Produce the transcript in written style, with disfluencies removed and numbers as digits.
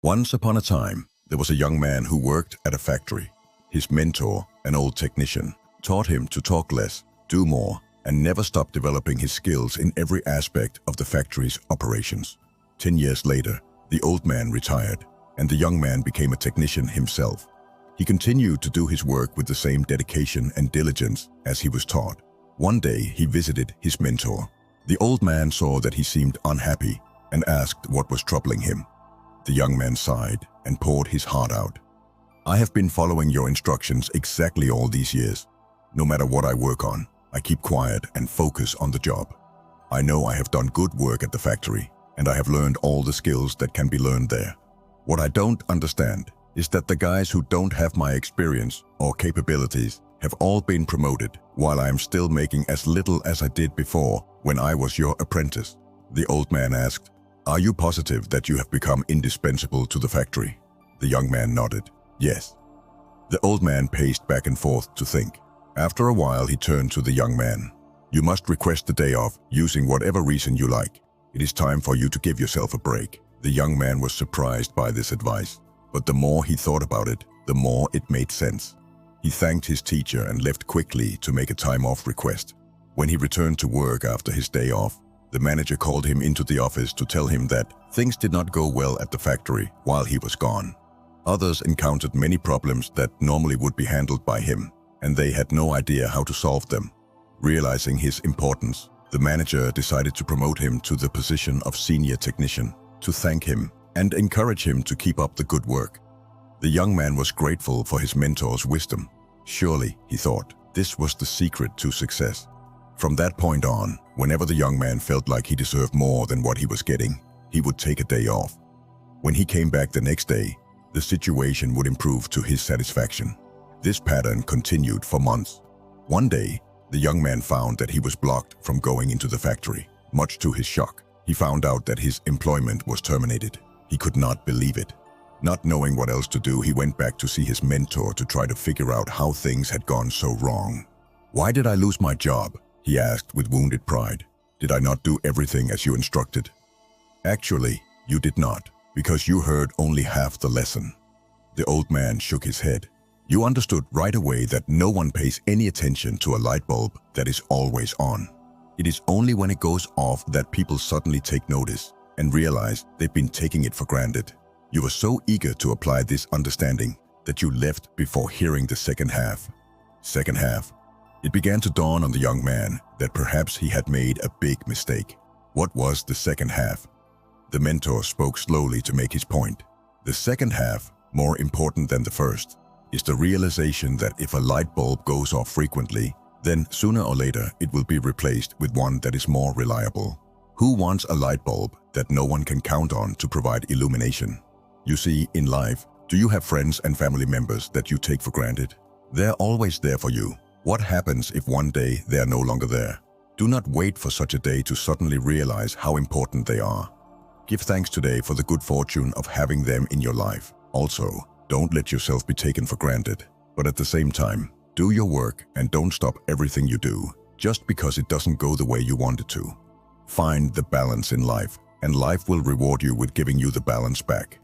Once upon a time, there was a young man who worked at a factory. His mentor, an old technician, taught him to talk less, do more, and never stop developing his skills in every aspect of the factory's operations. 10 years later, the old man retired, and the young man became a technician himself. He continued to do his work with the same dedication and diligence as he was taught. One day, he visited his mentor. The old man saw that he seemed unhappy and asked what was troubling him. The young man sighed and poured his heart out. "I have been following your instructions exactly all these years. No matter what I work on, I keep quiet and focus on the job. I know I have done good work at the factory, and I have learned all the skills that can be learned there. What I don't understand is that the guys who don't have my experience or capabilities have all been promoted, while I am still making as little as I did before when I was your apprentice." The old man asked, "Are you positive that you have become indispensable to the factory?" The young man nodded, "Yes." The old man paced back and forth to think. After a while, he turned to the young man. "You must request the day off, using whatever reason you like. It is time for you to give yourself a break." The young man was surprised by this advice, but the more he thought about it, the more it made sense. He thanked his teacher and left quickly to make a time-off request. When he returned to work after his day off, the manager called him into the office to tell him that things did not go well at the factory while he was gone. Others encountered many problems that normally would be handled by him, and they had no idea how to solve them. Realizing his importance, the manager decided to promote him to the position of senior technician, to thank him and encourage him to keep up the good work. The young man was grateful for his mentor's wisdom. Surely, he thought, this was the secret to success. From that point on, whenever the young man felt like he deserved more than what he was getting, he would take a day off. When he came back the next day, the situation would improve to his satisfaction. This pattern continued for months. One day, the young man found that he was blocked from going into the factory. Much to his shock, he found out that his employment was terminated. He could not believe it. Not knowing what else to do, he went back to see his mentor to try to figure out how things had gone so wrong. "Why did I lose my job?" he asked with wounded pride. "Did I not do everything as you instructed?" "Actually, you did not, because you heard only half the lesson." The old man shook his head. "You understood right away that no one pays any attention to a light bulb that is always on. It is only when it goes off that people suddenly take notice and realize they've been taking it for granted. You were so eager to apply this understanding that you left before hearing the second half." Second half. It began to dawn on the young man that perhaps he had made a big mistake. What was the second half? The mentor spoke slowly to make his point. The second half, more important than the first, is the realization that if a light bulb goes off frequently, then sooner or later it will be replaced with one that is more reliable. Who wants a light bulb that no one can count on to provide illumination? You see, in life, do you have friends and family members that you take for granted? They're always there for you. What happens if one day they are no longer there? Do not wait for such a day to suddenly realize how important they are. Give thanks today for the good fortune of having them in your life. Also, don't let yourself be taken for granted. But at the same time, do your work and don't stop everything you do just because it doesn't go the way you want it to. Find the balance in life, and life will reward you with giving you the balance back.